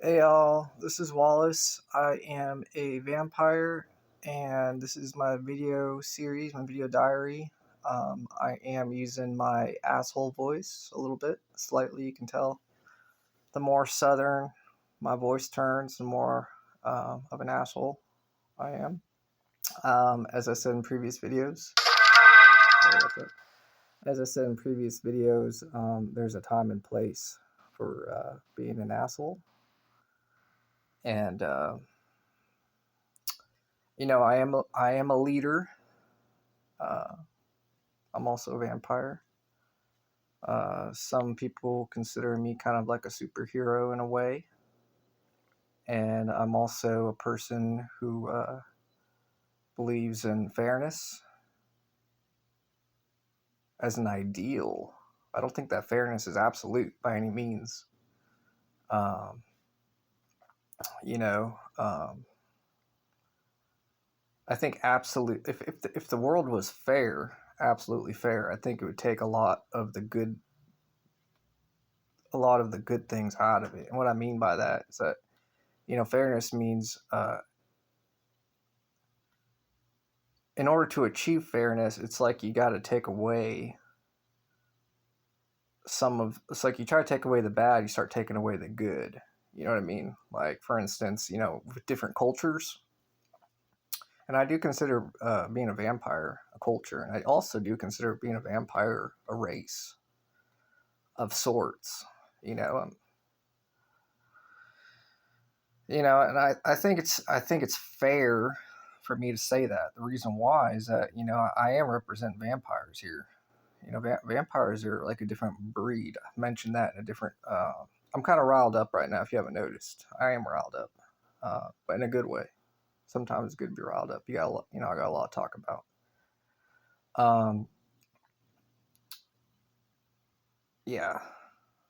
Hey y'all, this is Wallace. I am a vampire, and this is my video series, my video diary. I am using my asshole voice a little bit, slightly, you can tell. The more southern my voice turns, the more of an asshole I am. As I said in previous videos, sorry about that. As I said in previous videos, there's a time and place for being an asshole. And I am a leader. Uh, I'm also a vampire. Some people consider me kind of like a superhero in a way, and I'm also a person who believes in fairness as an ideal. I don't think that fairness is absolute by any means. Um, you know, um, I think absolute. If the world was fair, absolutely fair, I think it would take a lot of the good things out of it. And what I mean by that is that, fairness means in order to achieve fairness, it's like you got to take away it's like you try to take away the bad, you start taking away the good. You know what I mean? Like, for instance, with different cultures, and I do consider being a vampire a culture, and I also do consider being a vampire a race of sorts. You know, um, and I think it's fair for me to say that. The reason why is that I am representing vampires here. Vampires are like a different breed. I mentioned that in a different. I'm kind of riled up right now. If you haven't noticed, I am riled up, but in a good way. Sometimes it's good to be riled up. I got a lot to talk about. Um, yeah.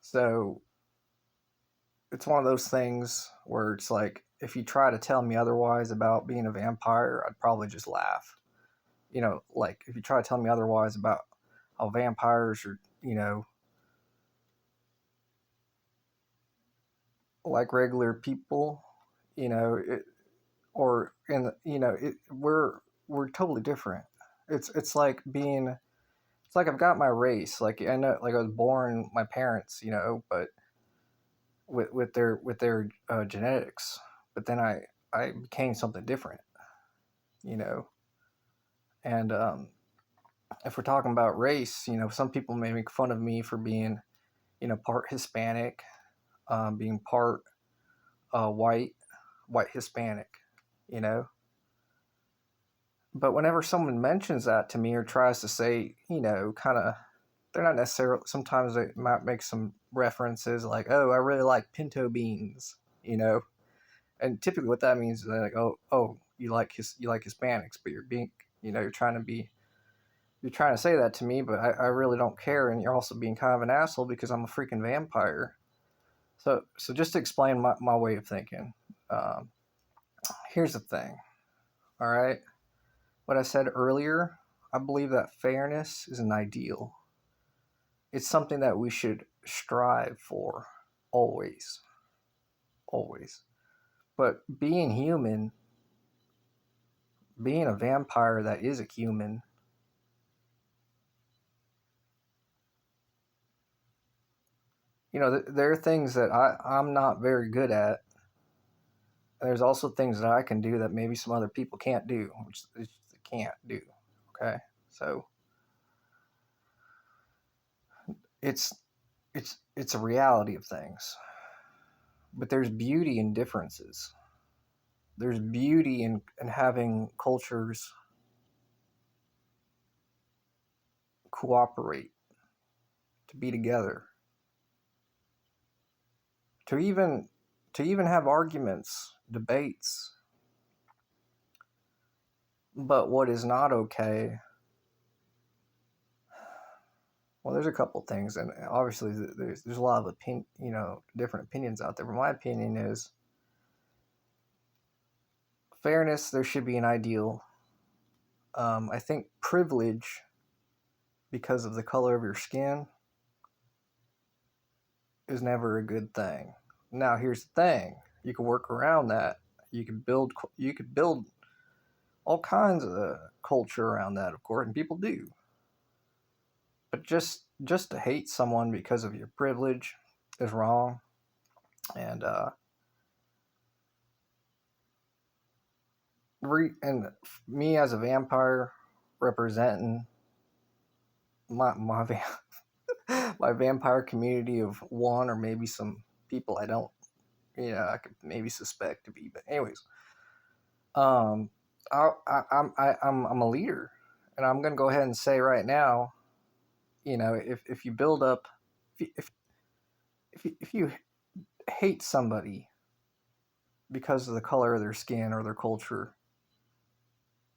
So it's one of those things where it's like, if you try to tell me otherwise about being a vampire, I'd probably just laugh. Like, if you try to tell me otherwise about how vampires are, like regular people, you know, it, or in the, we're totally different. It's like I've got my race. Like, I know, like, I was born my parents, but with their genetics, but then I became something different, you know, and if we're talking about race, some people may make fun of me for being, part Hispanic, being part white Hispanic, you know. But whenever someone mentions that to me or tries to say, kind of, they're not necessarily, sometimes they might make some references like, oh, I really like pinto beans, and typically what that means is they're like, oh, you like Hispanics, but you're being, you're trying to say that to me, but I really don't care, and you're also being kind of an asshole because I'm a freaking vampire. So just to explain my way of thinking, um, here's the thing, all right? What I said earlier, I believe that fairness is an ideal. It's something that we should strive for, always, always. But being human, being a vampire that is a human, there are things that I'm not very good at. There's also things that I can do that maybe some other people can't do, which they can't do. Okay, so it's it's a reality of things. But there's beauty in differences. There's beauty in having cultures cooperate, to be together, to even have arguments, debates. But what is not okay, well, there's a couple things, and obviously there's a lot of different opinions out there. But my opinion is fairness. There should be an ideal. I think privilege, because of the color of your skin, is never a good thing. Now, here's the thing. You can work around that. You could build all kinds of culture around that, of course, and people do. But just to hate someone because of your privilege is wrong. And and me as a vampire representing my my vampire community of one or maybe some people I don't, I could maybe suspect to be. But anyways, um, I'm a leader, and I'm gonna go ahead and say right now, if you build up, if you hate somebody because of the color of their skin or their culture,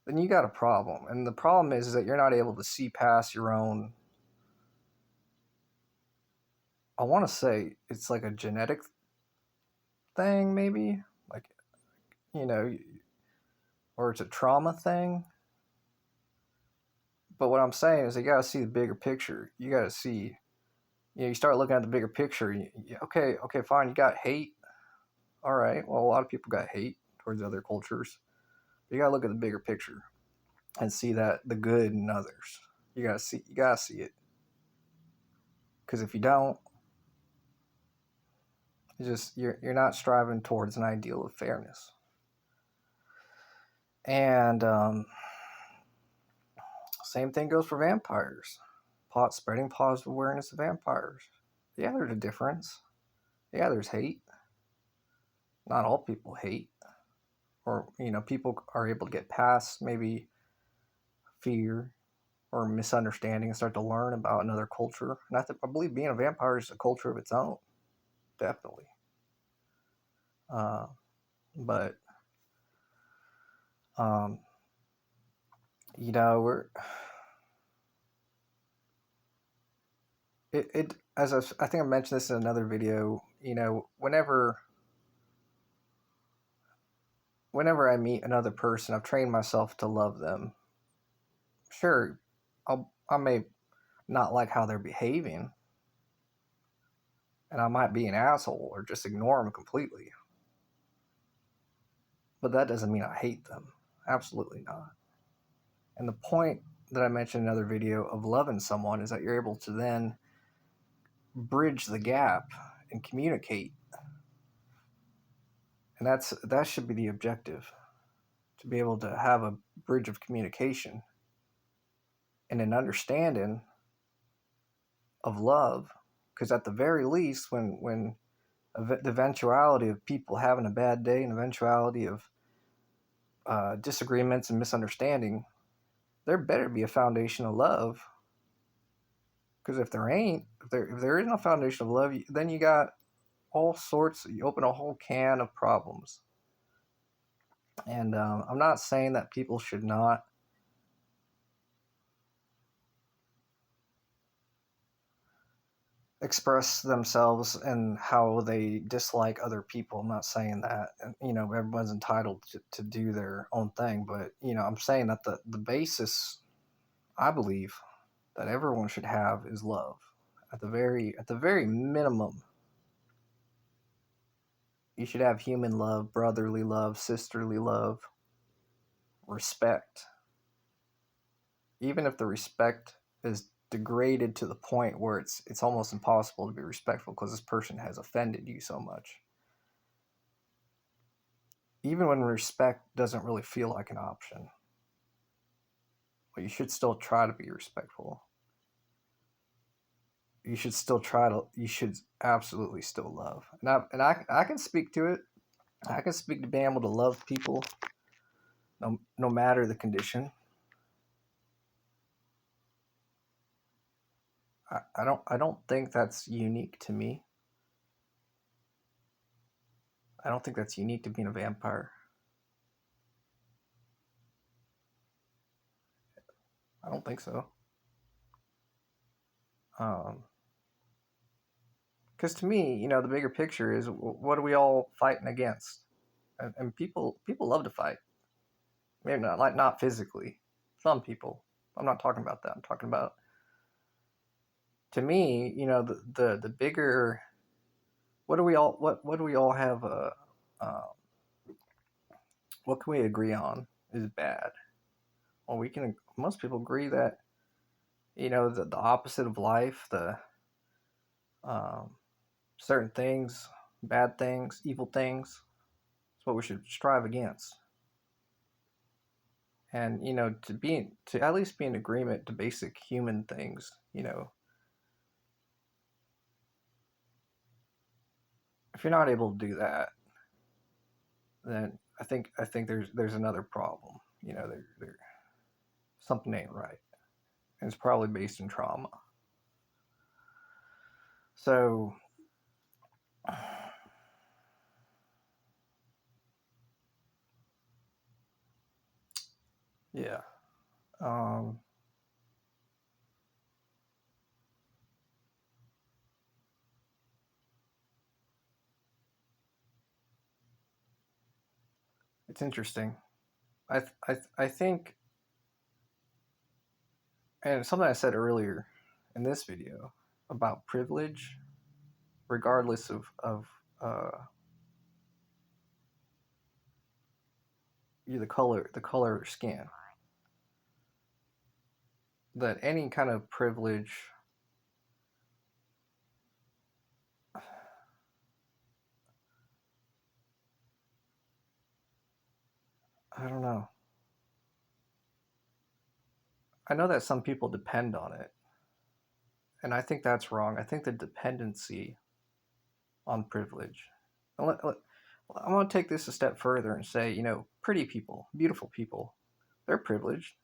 then you got a problem. And the problem is that you're not able to see past your own. I want to say it's like a genetic thing, maybe, like, you know, or it's a trauma thing. But what I'm saying is, you got to see the bigger picture. You got to see, you start looking at the bigger picture. Okay, fine. You got hate. All right. Well, a lot of people got hate towards other cultures. You got to look at the bigger picture and see that the good in others. You gotta see it. Because if you don't, you're not striving towards an ideal of fairness. And same thing goes for vampires. Spreading positive awareness of vampires. Yeah, there's a difference. Yeah, there's hate. Not all people hate, or people are able to get past maybe fear or misunderstanding and start to learn about another culture. And I believe being a vampire is a culture of its own, definitely. But um, we're it as I think I mentioned this in another video. Whenever I meet another person, I've trained myself to love them. Sure, I may not like how they're behaving, and I might be an asshole or just ignore them completely. But that doesn't mean I hate them. Absolutely not. And the point that I mentioned in another video of loving someone is that you're able to then bridge the gap and communicate. And that should be the objective, to be able to have a bridge of communication and an understanding of love. Because at the very least, when the eventuality of people having a bad day and eventuality of disagreements and misunderstanding, there better be a foundation of love. Because if there ain't, if there is no foundation of love, then you got all sorts. You open a whole can of problems. And I'm not saying that people should not express themselves and how they dislike other people. I'm not saying that. And, everyone's entitled to do their own thing. But, I'm saying that the basis, I believe, that everyone should have is love. At the very minimum, you should have human love, brotherly love, sisterly love, respect. Even if the respect is degraded to the point where it's almost impossible to be respectful because this person has offended you so much. Even when respect doesn't really feel like an option, but you should still try to be respectful. You should absolutely still love. I can speak to it. I can speak to being able to love people no matter the condition. I don't think that's unique to me. I don't think that's unique to being a vampire. I don't think so. Because to me, the bigger picture is, what are we all fighting against? And people love to fight. Maybe not physically. Some people. I'm not talking about that. I'm talking about, to me, the bigger. What do we all have? what can we agree on is bad? Well, most people agree that, the opposite of life, the um, certain things, bad things, evil things, is what we should strive against. And to at least be in agreement to basic human things. If you're not able to do that, then I think there's another problem. There something ain't right, and it's probably based in trauma. So yeah, um, it's interesting. I think, and something I said earlier in this video about privilege, regardless of uh, the color of your skin, that any kind of privilege, I don't know. I know that some people depend on it, and I think that's wrong. I think the dependency on privilege. I want to take this a step further and say, pretty people, beautiful people, they're privileged.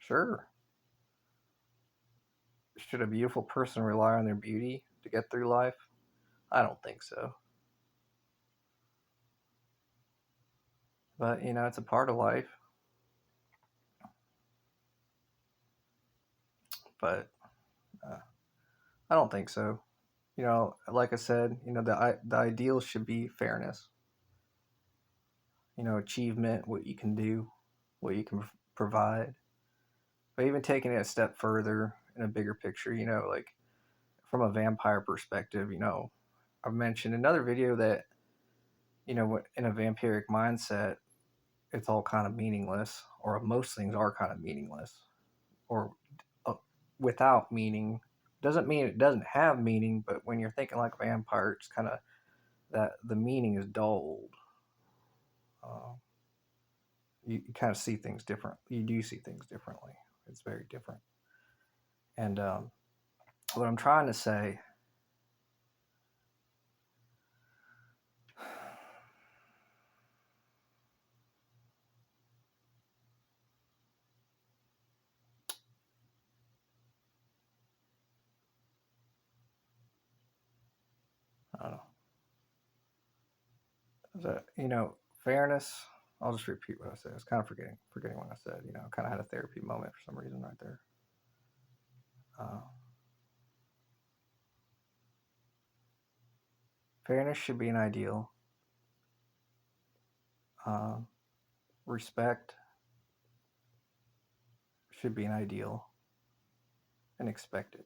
Sure. Should a beautiful person rely on their beauty to get through life? I don't think so. But, it's a part of life. But I don't think so. Like I said, the ideal should be fairness. Achievement, what you can do, what you can provide. But even taking it a step further in a bigger picture, like from a vampire perspective, I've mentioned another video that, in a vampiric mindset, it's all kind of meaningless, or most things are kind of meaningless, or uh, without meaning. Doesn't mean it doesn't have meaning, but when you're thinking like a vampire, it's kind of that the meaning is dulled. Uh, you kind of see things different. You do see things differently. It's very different. And what I'm trying to say, I don't know, is that fairness. I'll just repeat what I said. I was kind of forgetting what I said. I kind of had a therapy moment for some reason right there. Uh, Fairness should be an ideal. Uh, Respect should be an ideal and expected.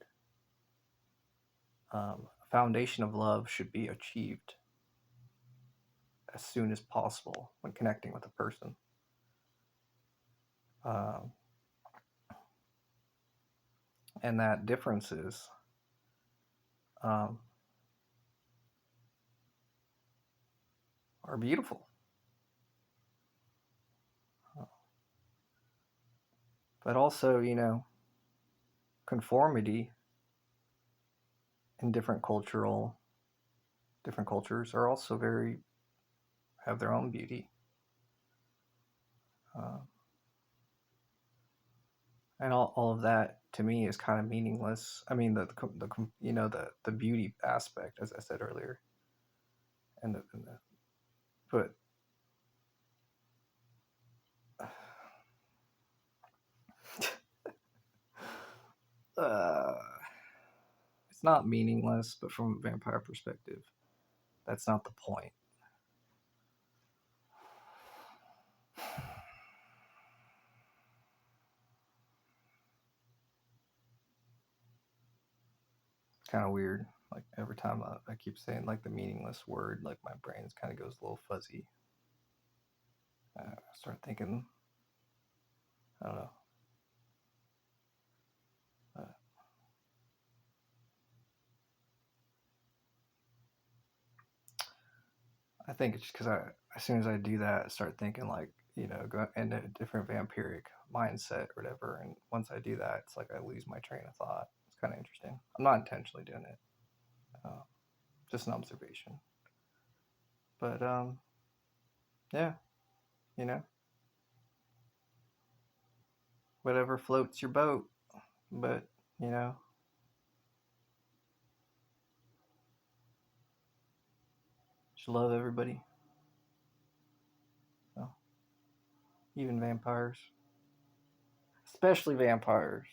A foundation of love should be achieved as soon as possible when connecting with a person. Um, and that differences um, are beautiful. But also, conformity in different cultures are also have their own beauty. Uh, and all of that to me is kind of meaningless. I mean, the beauty aspect, as I said earlier, and the but uh, it's not meaningless. But from a vampire perspective, that's not the point. It's kind of weird. Like every time I keep saying like the meaningless word, like my brain kind of goes a little fuzzy. I start thinking, I don't know. Uh, I think it's just because as soon as I do that, I start thinking like, go into a different vampiric mindset or whatever. And once I do that, it's like I lose my train of thought. It's kind of interesting. I'm not intentionally doing it, uh, just an observation. But yeah, you know, whatever floats your boat. But you know, just love everybody. So, even vampires, especially vampires,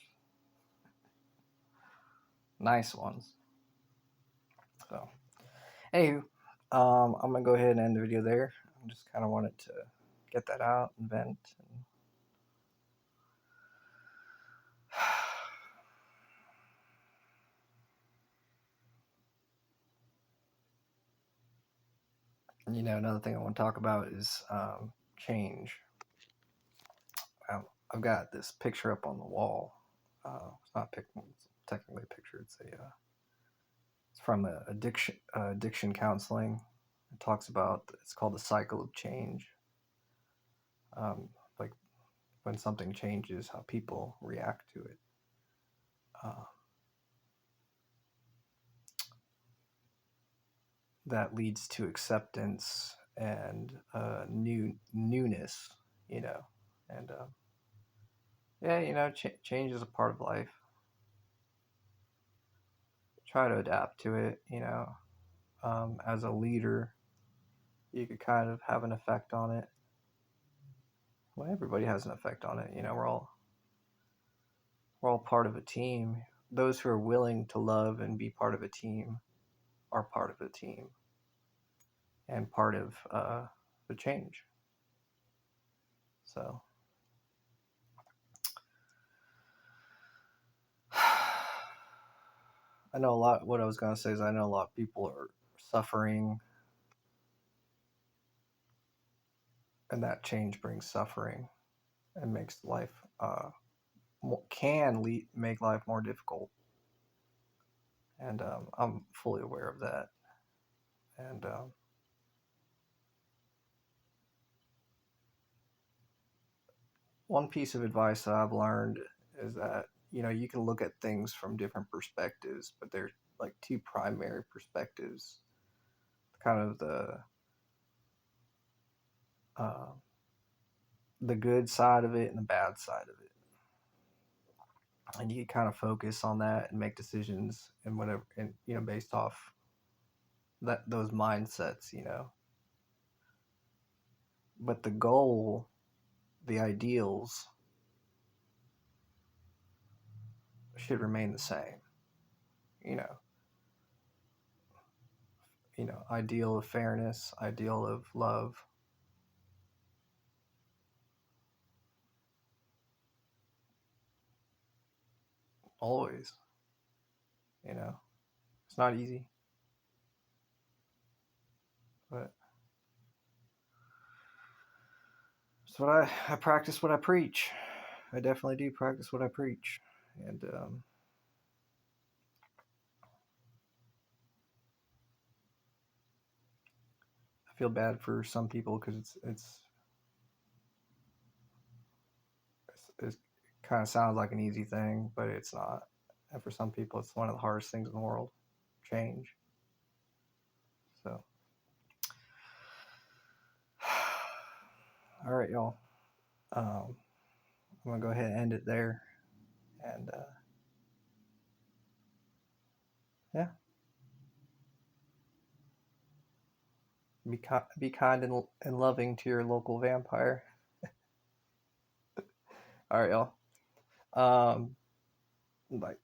nice ones. So, anywho, I'm gonna go ahead and end the video there. I just kind of wanted to get that out and vent. And, another thing I want to talk about is change. I've got this picture up on the wall. It's not technically a picture. It's from addiction counseling. It talks about, it's called the cycle of change. Like when something changes, how people react to it. That leads to acceptance and newness, and yeah, change is a part of life. Try to adapt to it, as a leader, you could kind of have an effect on it. Well, everybody has an effect on it. We're all part of a team. Those who are willing to love and be part of a team are part of a team and part of the change. So, I know a lot. What I was going to say is, I know a lot of people are suffering, and that change brings suffering and makes life make life more difficult. And I'm fully aware of that. And one piece of advice that I've learned is that you can look at things from different perspectives, but there's like two primary perspectives, kind of uh, the good side of it and the bad side of it, and you kind of focus on that and make decisions and whatever, and based off those mindsets, but the goal, the ideals should remain the same, you know ideal of fairness, ideal of love. Always, you know it's not easy, but it's what I practice what I preach. I definitely do practice what I preach. And I feel bad for some people because it kind of sounds like an easy thing, but it's not. And for some people, it's one of the hardest things in the world. Change. So, all right, y'all. I'm gonna go ahead and end it there. And yeah, be kind and loving to your local vampire. All right, y'all. Bye.